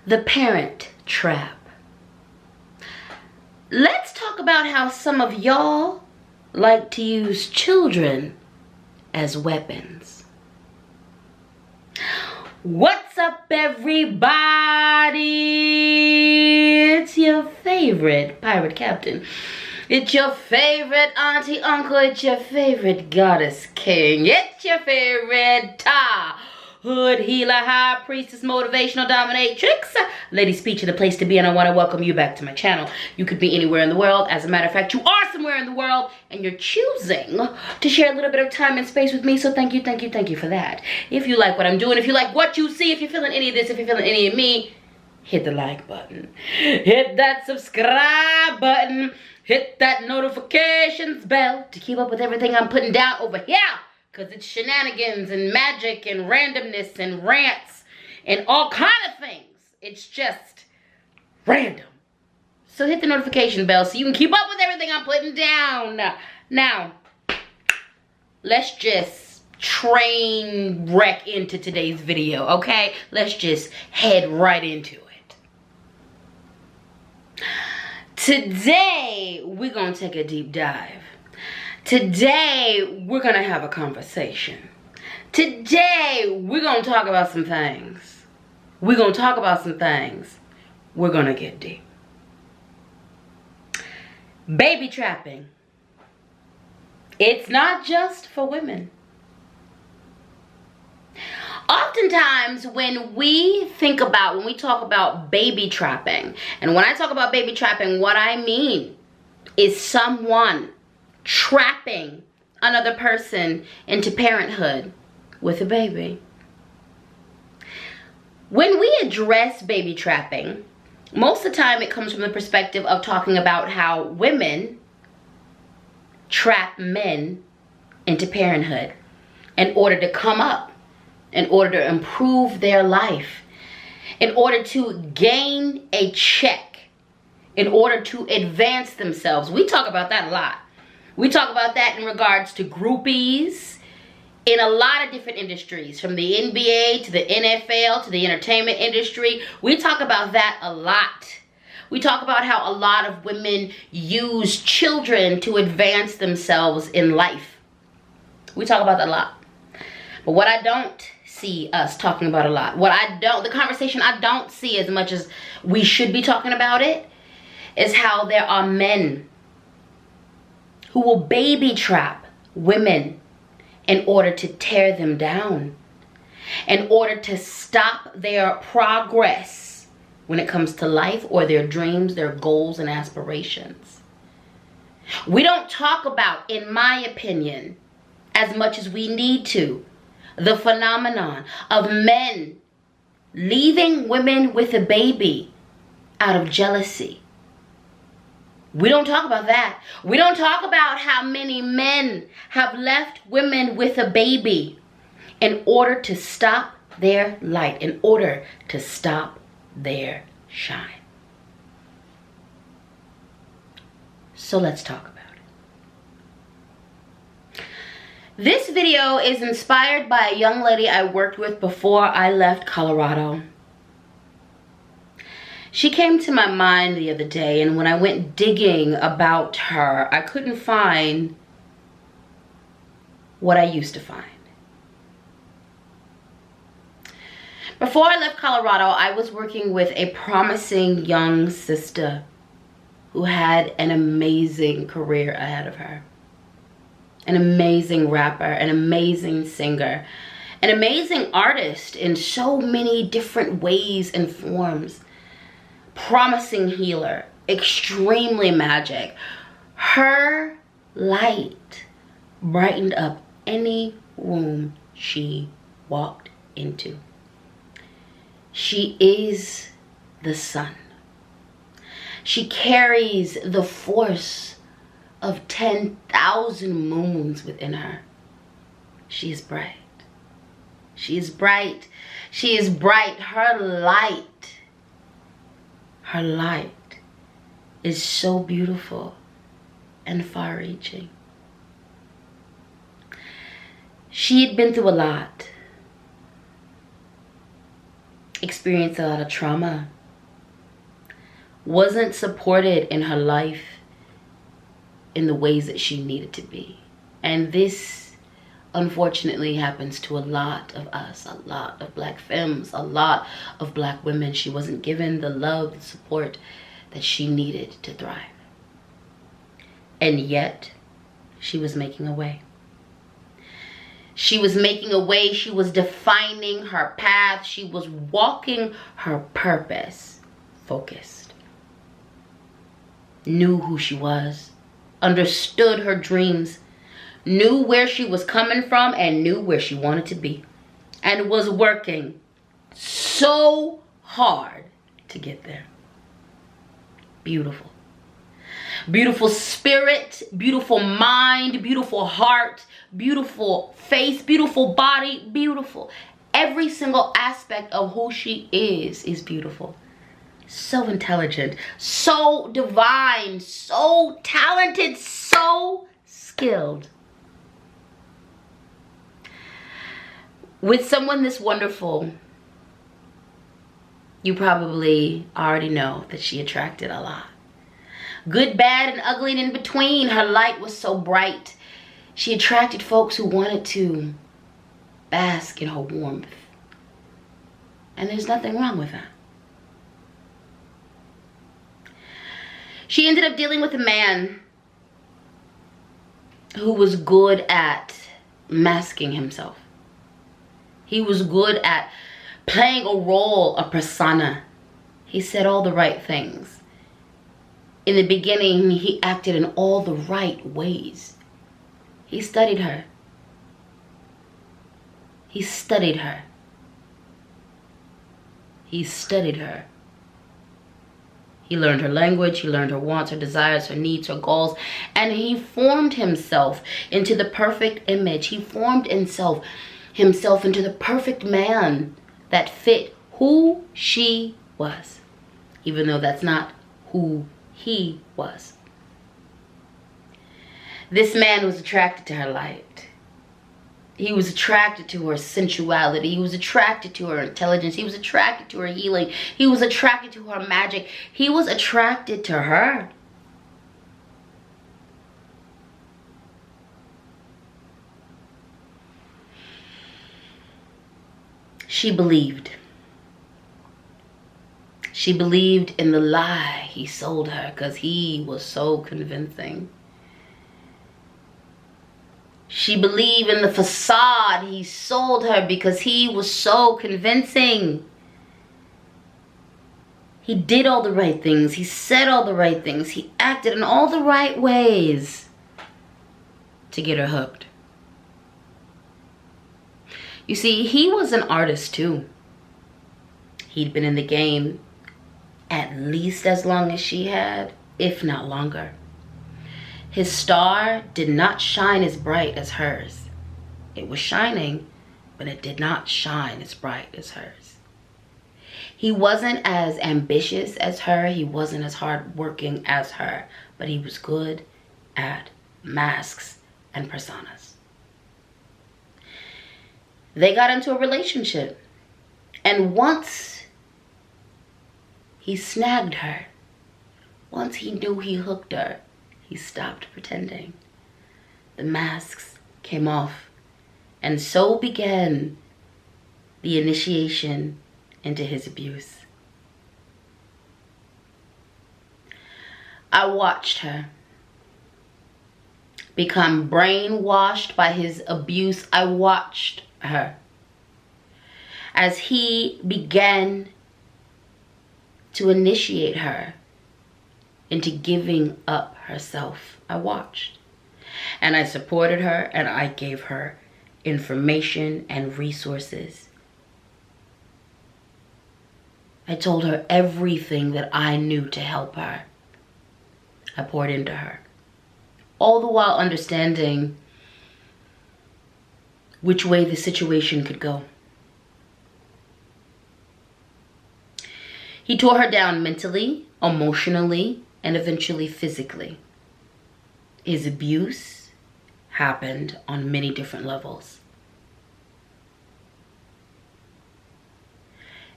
The parent trap. Let's talk about how some of y'all like to use children as weapons. What's up, everybody? It's your favorite pirate captain. It's your favorite auntie, uncle. It's your favorite goddess king. It's your favorite hood healer, high priestess, motivational dominatrix, LadySpeech, the place to be, and I want to welcome you back to my channel. You could be anywhere in the world. As a matter of fact, you are somewhere in the world, and you're choosing to share a little bit of time and space with me, so thank you for that. If you like what I'm doing, if you like what you see, if you're feeling any of this, if you're feeling any of me, hit the like button, hit that subscribe button, hit that notifications bell to keep up with everything I'm putting down over here. Because it's shenanigans and magic and randomness and rants and all kind of things. It's just random. So hit the notification bell so you can keep up with everything I'm putting down. Now, let's just train wreck into today's video, okay? Let's just head right into it. Today, we're going to take a deep dive. Today, we're going to have a conversation. Today, we're going to talk about some things. We're going to talk about some things. We're going to get deep. Baby trapping. It's not just for women. Oftentimes, when we talk about baby trapping, and when I talk about baby trapping, what I mean is someone trapping another person into parenthood with a baby. When we address baby trapping, most of the time it comes from the perspective of talking about how women trap men into parenthood in order to come up, in order to improve their life, in order to gain a check, in order to advance themselves. We talk about that a lot. We talk about that in regards to groupies in a lot of different industries, from the NBA to the NFL to the entertainment industry. We talk about that a lot. We talk about how a lot of women use children to advance themselves in life. We talk about that a lot. But what I don't see us talking about a lot, the conversation I don't see as much as we should be talking about it, is how there are men who will baby trap women in order to tear them down, in order to stop their progress when it comes to life or their dreams, their goals and aspirations. We don't talk about, in my opinion, as much as we need to, the phenomenon of men leaving women with a baby out of jealousy. We don't talk about that. We don't talk about how many men have left women with a baby in order to stop their light, in order to stop their shine. So let's talk about it. This video is inspired by a young lady I worked with before I left Colorado. She came to my mind the other day, and when I went digging about her, I couldn't find what I used to find. Before I left Colorado, I was working with a promising young sister who had an amazing career ahead of her. An amazing rapper, an amazing singer, an amazing artist in so many different ways and forms. Promising healer, extremely magic. Her light brightened up any room she walked into. She is the sun. She carries the force of 10,000 moons within her. She is bright. She is bright. She is bright. Her light is so beautiful and far-reaching. She had been through a lot. experienced a lot of trauma, wasn't supported in her life in the ways that she needed to be. And this unfortunately happens to a lot of us, a lot of Black femmes, a lot of Black women. She wasn't given the love, the support that she needed to thrive. And yet, she was making a way. She was making a way. She was defining her path. She was walking her purpose, focused. Knew who she was, understood her dreams, knew where she was coming from, and knew where she wanted to be, and was working so hard to get there. Beautiful. Beautiful spirit, beautiful mind, beautiful heart, beautiful face, beautiful body, beautiful. Every single aspect of who she is beautiful. So intelligent, so divine, so talented, so skilled. With someone this wonderful, you probably already know that she attracted a lot. Good, bad, and ugly, and in between. Her light was so bright. She attracted folks who wanted to bask in her warmth. And there's nothing wrong with that. She ended up dealing with a man who was good at masking himself. He was good at playing a role, a persona. He said all the right things. In the beginning, he acted in all the right ways. He studied her. He studied her. He studied her. He learned her language. He learned her wants, her desires, her needs, her goals. And he formed himself into the perfect image. He formed himself into the perfect man that fit who she was. Even though that's not who he was. This man was attracted to her light. He was attracted to her sensuality. He was attracted to her intelligence. He was attracted to her healing. He was attracted to her magic. He was attracted to her. She believed. She believed in the lie he sold her because he was so convincing. She believed in the facade he sold her because he was so convincing. He did all the right things. He said all the right things. He acted in all the right ways to get her hooked. You see, he was an artist too. He'd been in the game at least as long as she had, if not longer. His star did not shine as bright as hers. It was shining, but it did not shine as bright as hers. He wasn't as ambitious as her. He wasn't as hardworking as her, but he was good at masks and personas. They got into a relationship, and once he snagged her, once he knew he hooked her, he stopped pretending. The masks came off, and so began the initiation into his abuse. I watched her become brainwashed by his abuse. I watched her as he began to initiate her into giving up herself. I watched, and I supported her, and I gave her information and resources. I told her everything that I knew to help her. I poured into her, all the while understanding which way the situation could go. He tore her down mentally, emotionally, and eventually physically. His abuse happened on many different levels.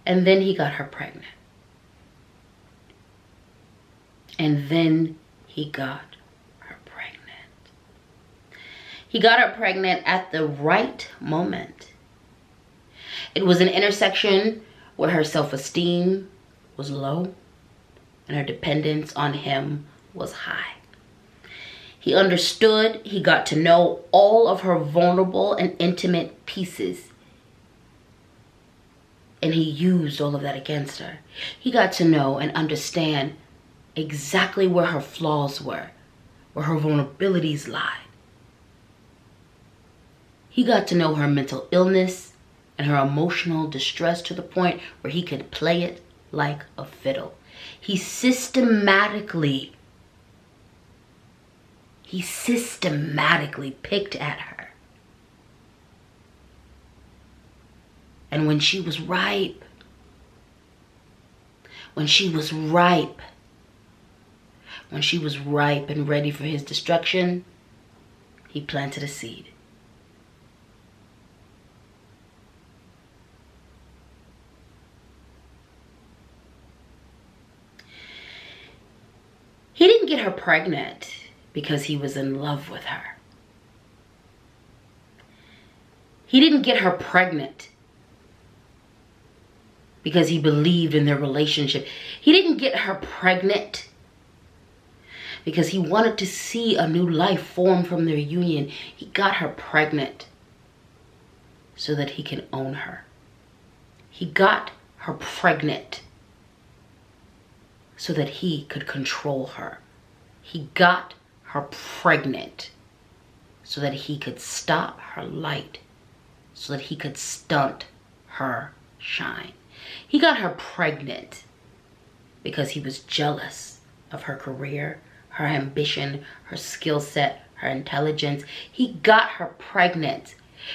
And then he got her pregnant. And then he got her pregnant. He got her pregnant at the right moment. It was an intersection where her self-esteem was low and her dependence on him was high. He understood, he got to know all of her vulnerable and intimate pieces. And he used all of that against her. He got to know and understand exactly where her flaws were, where her vulnerabilities lied. He got to know her mental illness and her emotional distress to the point where he could play it like a fiddle. He systematically picked at her. And when she was ripe and ready for his destruction, he planted a seed. He didn't get her pregnant because he was in love with her. He didn't get her pregnant because he believed in their relationship. He didn't get her pregnant because he wanted to see a new life form from their union. He got her pregnant so that he can own her. He got her pregnant so that he could control her. He got her pregnant so that he could stop her light, so that he could stunt her shine. He got her pregnant because he was jealous of her career, her ambition, her skill set, her intelligence. He got her pregnant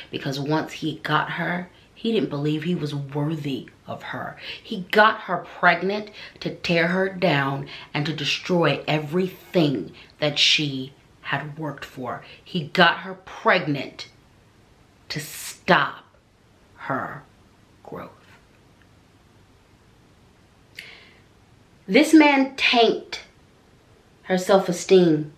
because once he got her, he didn't believe he was worthy of her. He got her pregnant to tear her down and to destroy everything that she had worked for. He got her pregnant to stop her growth. This man tanked her self-esteem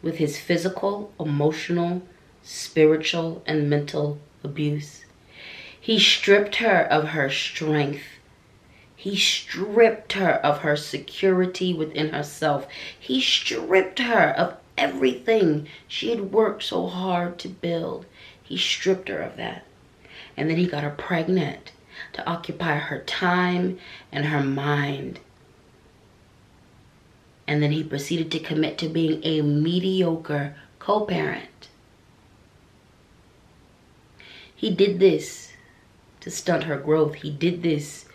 with his physical, emotional, spiritual, and mental abuse. He stripped her of her strength. He stripped her of her security within herself. He stripped her of everything she had worked so hard to build. He stripped her of that. And then he got her pregnant to occupy her time and her mind. And then he proceeded to commit to being a mediocre co-parent. He did this to stunt her growth. He did this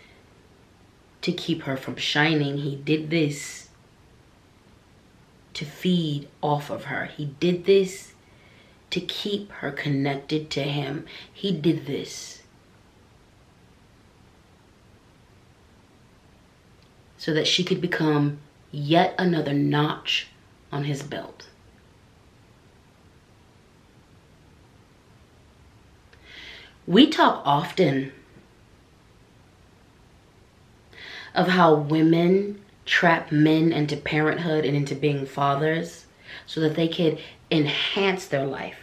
to keep her from shining. He did this to feed off of her. He did this to keep her connected to him. He did this so that she could become yet another notch on his belt. We talk often of how women trap men into parenthood and into being fathers so that they can enhance their life,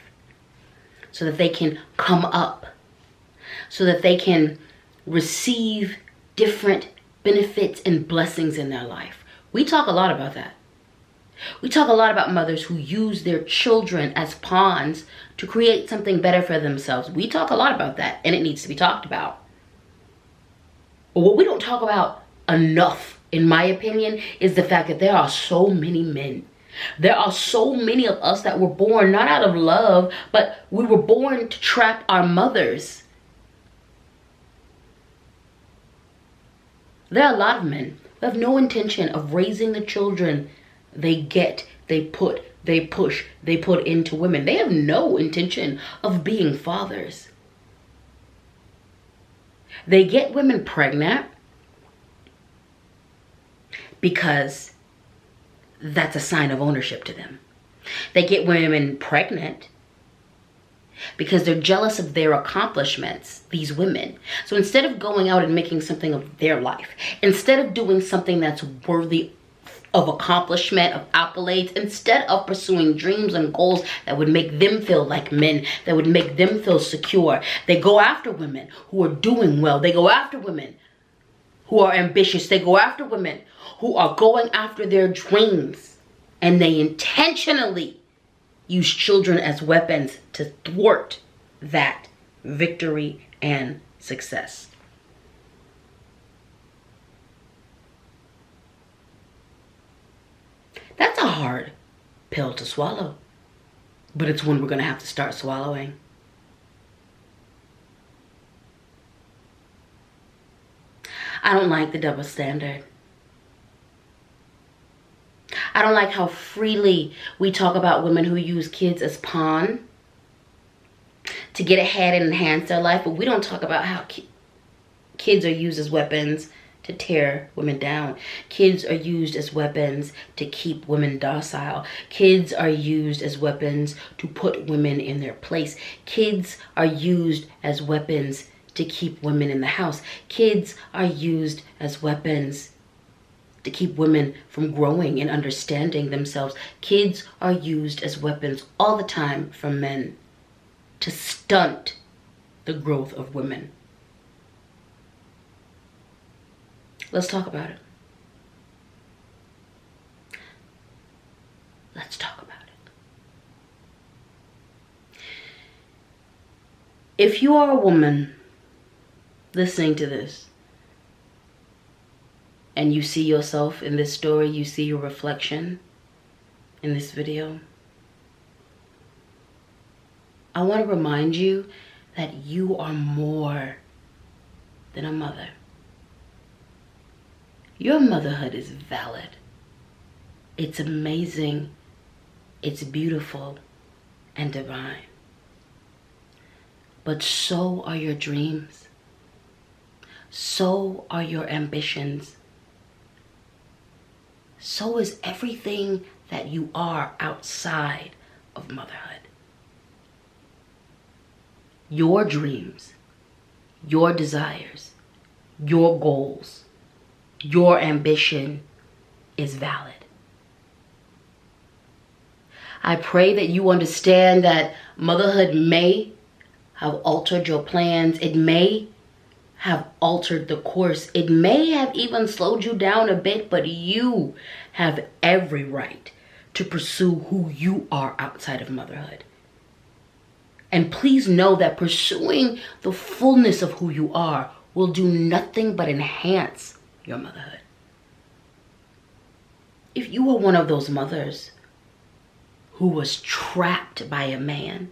so that they can come up, so that they can receive different benefits and blessings in their life. We talk a lot about that. We talk a lot about mothers who use their children as pawns to create something better for themselves. We talk a lot about that, and it needs to be talked about. But what we don't talk about enough, in my opinion, is the fact that there are so many men. There are so many of us that were born not out of love, but we were born to trap our mothers. There are a lot of men who have no intention of raising the children they get, they put, they push, they put into women. They have no intention of being fathers. They get women pregnant because that's a sign of ownership to them. They get women pregnant because they're jealous of their accomplishments, these women. So instead of going out and making something of their life, instead of doing something that's worthy of accomplishment, of accolades, instead of pursuing dreams and goals that would make them feel like men, that would make them feel secure, they go after women who are doing well. They go after women who are ambitious. They go after women who are going after their dreams. And they intentionally use children as weapons to thwart that victory and success. That's a hard pill to swallow, but it's one we're going to have to start swallowing. I don't like the double standard. I don't like how freely we talk about women who use kids as pawn to get ahead and enhance their life, but we don't talk about how kids are used as weapons to tear women down. Kids are used as weapons to keep women docile. Kids are used as weapons to put women in their place. Kids are used as weapons to keep women in the house. Kids are used as weapons to keep women from growing and understanding themselves. Kids are used as weapons all the time from men to stunt the growth of women. Let's talk about it. Let's talk about it. If you are a woman listening to this and you see yourself in this story, you see your reflection in this video, I want to remind you that you are more than a mother. Your motherhood is valid. It's amazing. It's beautiful and divine. But so are your dreams. So are your ambitions. So is everything that you are outside of motherhood. Your dreams, your desires, your goals, your ambition is valid. I pray that you understand that motherhood may have altered your plans. It may have altered the course. It may have even slowed you down a bit, but you have every right to pursue who you are outside of motherhood. And please know that pursuing the fullness of who you are will do nothing but enhance your motherhood. If you are one of those mothers who was trapped by a man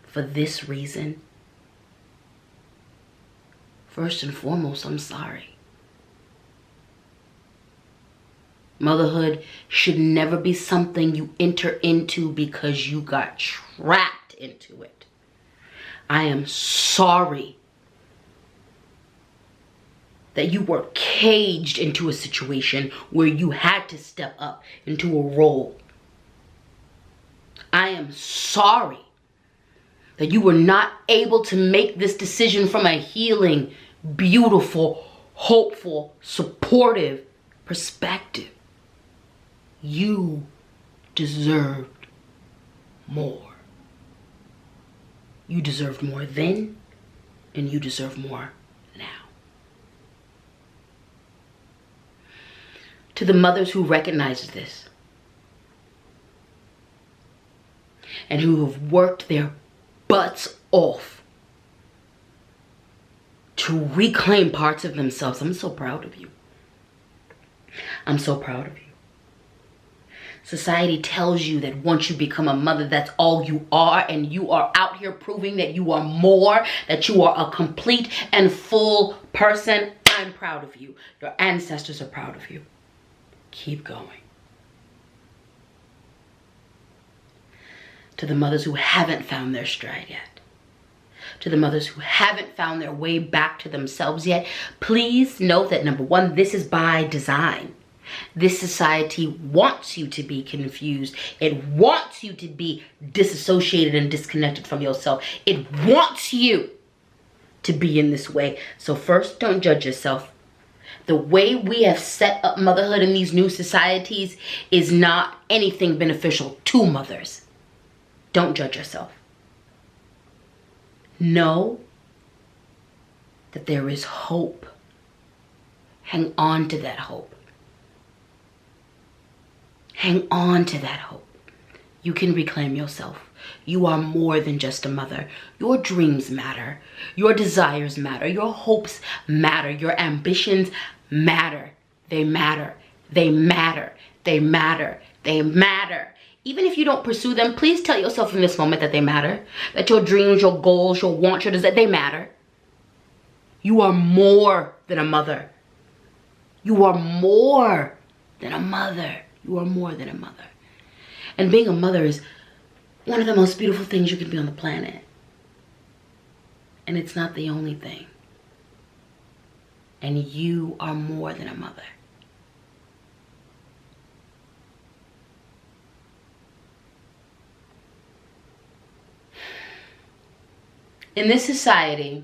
for this reason, first and foremost, I'm sorry. Motherhood should never be something you enter into because you got trapped into it. I am sorry that you were caged into a situation where you had to step up into a role. I am sorry that you were not able to make this decision from a healing, beautiful, hopeful, supportive perspective. You deserved more. You deserved more then, and you deserve more now. To the mothers who recognize this and who have worked their butts off to reclaim parts of themselves, I'm so proud of you. I'm so proud of you. Society tells you that once you become a mother, that's all you are, and you are out here proving that you are more, that you are a complete and full person. I'm proud of you. Your ancestors are proud of you. Keep going. To the mothers who haven't found their stride yet, to the mothers who haven't found their way back to themselves yet, please note that number one, this is by design. This society wants you to be confused. It wants you to be disassociated and disconnected from yourself. It wants you to be in this way. So first, don't judge yourself. The way we have set up motherhood in these new societies is not anything beneficial to mothers. Don't judge yourself. Know that there is hope. Hang on to that hope. Hang on to that hope. You can reclaim yourself. You are more than just a mother. Your dreams matter. Your desires matter. Your hopes matter. Your ambitions matter. They matter. They matter. They matter. They matter. Even if you don't pursue them, please tell yourself in this moment that they matter. That your dreams, your goals, your wants, your desires, they matter. You are more than a mother. You are more than a mother. You are more than a mother. And being a mother is one of the most beautiful things you can be on the planet. And it's not the only thing. And you are more than a mother. In this society,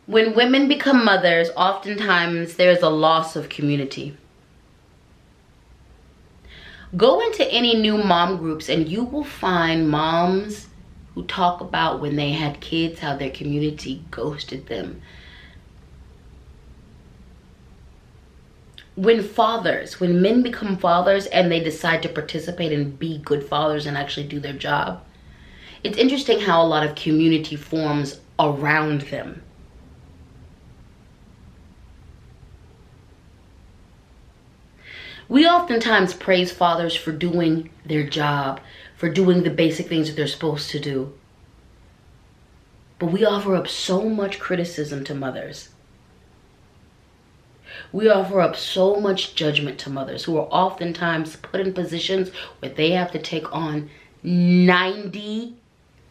when women become mothers, oftentimes there's a loss of community. Go into any new mom groups and you will find moms who talk about when they had kids, how their community ghosted them. When men become fathers and they decide to participate and be good fathers and actually do their job, it's interesting how a lot of community forms around them. We oftentimes praise fathers for doing their job, for doing the basic things that they're supposed to do. But we offer up so much criticism to mothers. We offer up so much judgment to mothers who are oftentimes put in positions where they have to take on 90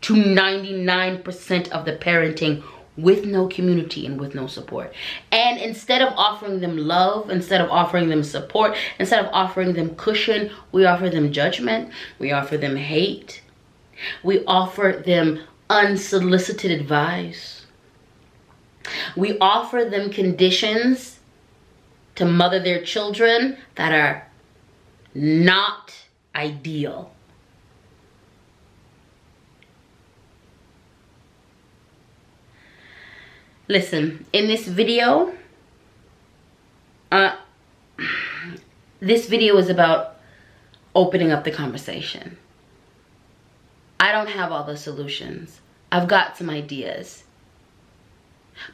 to 99% of the parenting with no community and with no support. And instead of offering them love, instead of offering them support, instead of offering them cushion, we offer them judgment. We offer them hate. We offer them unsolicited advice. We offer them conditions to mother their children that are not ideal. Listen, in this video, this video is about opening up the conversation. I don't have all the solutions. I've got some ideas.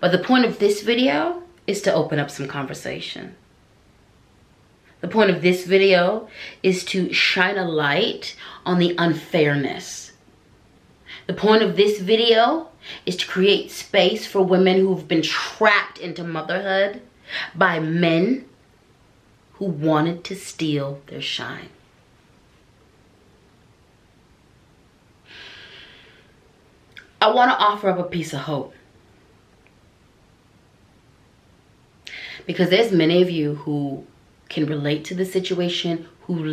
But the point of this video is to open up some conversation. The point of this video is to shine a light on the unfairness. The point of this video is to create space for women who've been trapped into motherhood by men who wanted to steal their shine. I want to offer up a piece of hope. Because there's many of you who can relate to the situation, who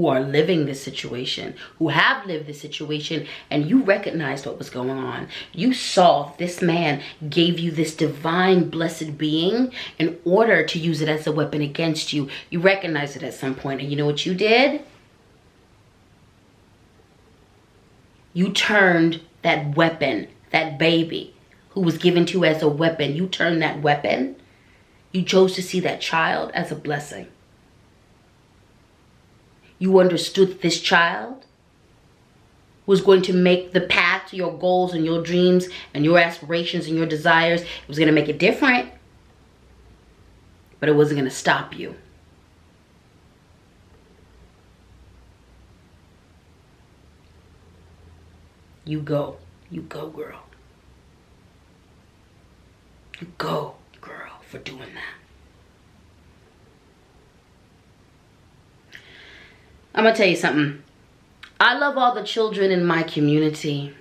are living this situation, who have lived this situation, and you recognized what was going on. You saw this man gave you this divine blessed being in order to use it as a weapon against you. You recognized it at some point, and you know what you did? You turned that weapon, that baby who was given to you as a weapon, you turned that weapon. You chose to see that child as a blessing. You understood that this child was going to make the path to your goals and your dreams and your aspirations and your desires. It was going to make it different, but it wasn't going to stop you. You go, girl. You go, girl, for doing that. I'm gonna tell you something. I love all the children in my community.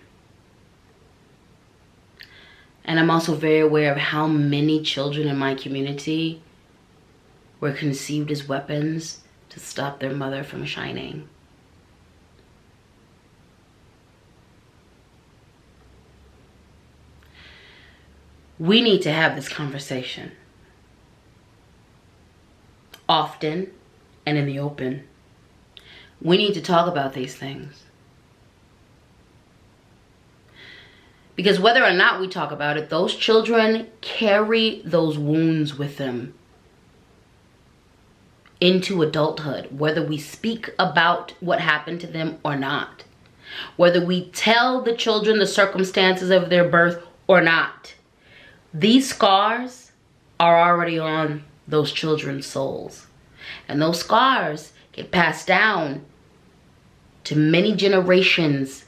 And I'm also very aware of how many children in my community were conceived as weapons to stop their mother from shining. We need to have this conversation often and in the open. We need to talk about these things. Because whether or not we talk about it, those children carry those wounds with them into adulthood, whether we speak about what happened to them or not, whether we tell the children the circumstances of their birth or not. These scars are already on those children's souls, and those scars get passed down to many generations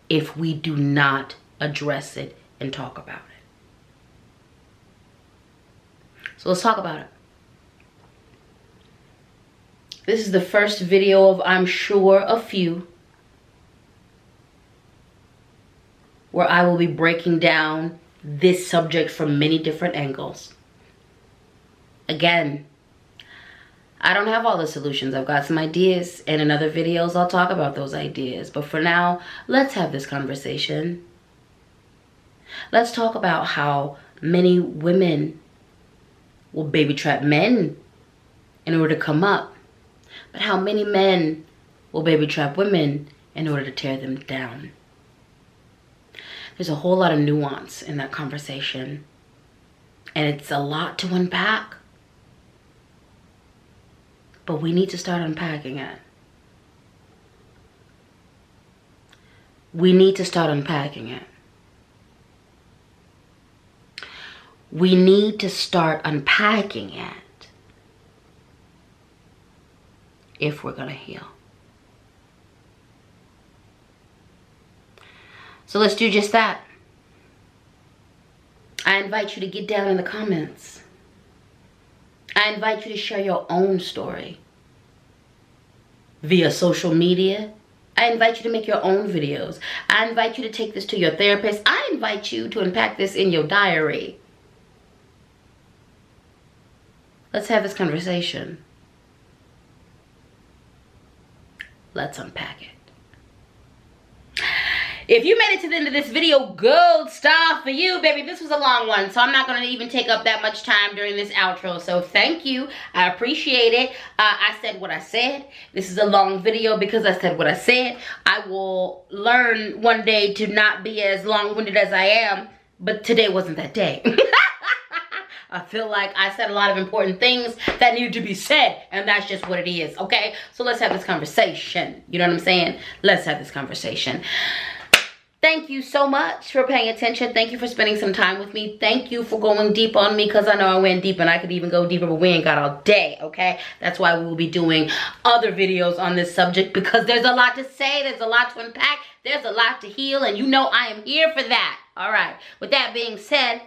if we do not address it and talk about it. So let's talk about it. This is the first video of, I'm sure, a few where I will be breaking down this subject from many different angles. Again, I don't have all the solutions. I've got some ideas, and in other videos I'll talk about those ideas. But for now, let's have this conversation. Let's talk about how many women will baby trap men in order to come up, but how many men will baby trap women in order to tear them down. There's a whole lot of nuance in that conversation, and it's a lot to unpack. But we need to start unpacking it. We need to start unpacking it. We need to start unpacking it if we're gonna heal. So let's do just that. I invite you to get down in the comments. I invite you to share your own story via social media. I invite you to make your own videos. I invite you to take this to your therapist. I invite you to unpack this in your diary. Let's have this conversation. Let's unpack it. If you made it to the end of this video, gold star for you, baby. This was a long one, so I'm not going to even take up that much time during this outro. So thank you. I appreciate it. I said what I said. This is a long video because I said what I said. I will learn one day to not be as long-winded as I am, but today wasn't that day. I feel like I said a lot of important things that needed to be said, and that's just what it is, okay? So let's have this conversation. You know what I'm saying? Let's have this conversation. Thank you so much for paying attention. Thank you for spending some time with me. Thank you for going deep on me, because I know I went deep and I could even go deeper, but we ain't got all day, okay? That's why we will be doing other videos on this subject, because there's a lot to say, there's a lot to unpack, there's a lot to heal, and you know I am here for that. All right, with that being said,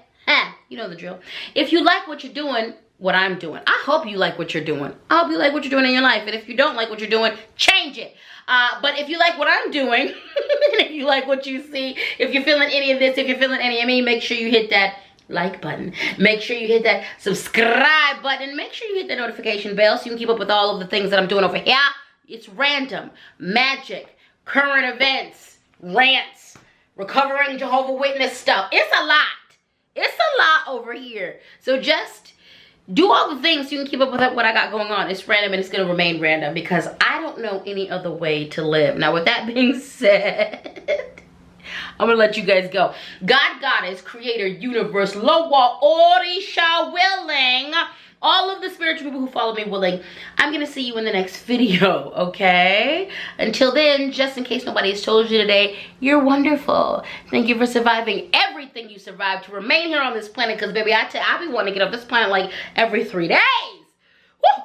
you know the drill. If you like what you're doing, what I'm doing, I hope you like what you're doing. I hope you like what you're doing in your life, and if you don't like what you're doing, change it. But if you like what I'm doing, and if you like what you see, if you're feeling any of this, if you're feeling any of me, make sure you hit that like button. Make sure you hit that subscribe button. Make sure you hit the notification bell so you can keep up with all of the things that I'm doing over here. It's random, magic, current events, rants, recovering Jehovah's Witness stuff. It's a lot. It's a lot over here. So just do all the things so you can keep up with what I got going on. It's random, and it's going to remain random because I don't know any other way to live. Now, with that being said, I'm going to let you guys go. God, Goddess, Creator, Universe, Loa, Orisha, willing, all of the spiritual people who follow me willing, I'm going to see you in the next video, okay? Until then, just in case nobody has told you today, you're wonderful. Thank you for surviving everything you survived to remain here on this planet, because, baby, I be wanting to get off this planet like every 3 days. Woo!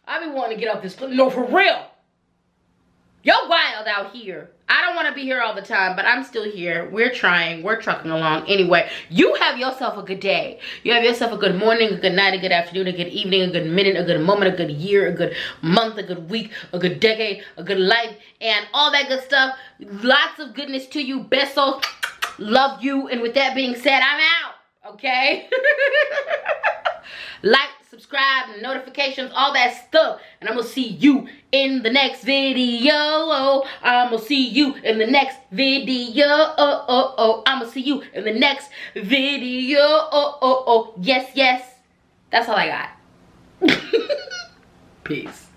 I be wanting to get off this planet. No, for real. You're wild out here. I don't want to be here all the time, but I'm still here. We're trying. We're trucking along. Anyway, you have yourself a good day. You have yourself a good morning, a good night, a good afternoon, a good evening, a good minute, a good moment, a good year, a good month, a good week, a good decade, a good life, and all that good stuff. Lots of goodness to you. Besos. Love you. And with that being said, I'm out. Okay? Like, subscribe, notifications, all that stuff. And I'm going to see you in the next video. I'm going to see you in the next video. I'm going to see you in the next video. Yes, yes. That's all I got. Peace.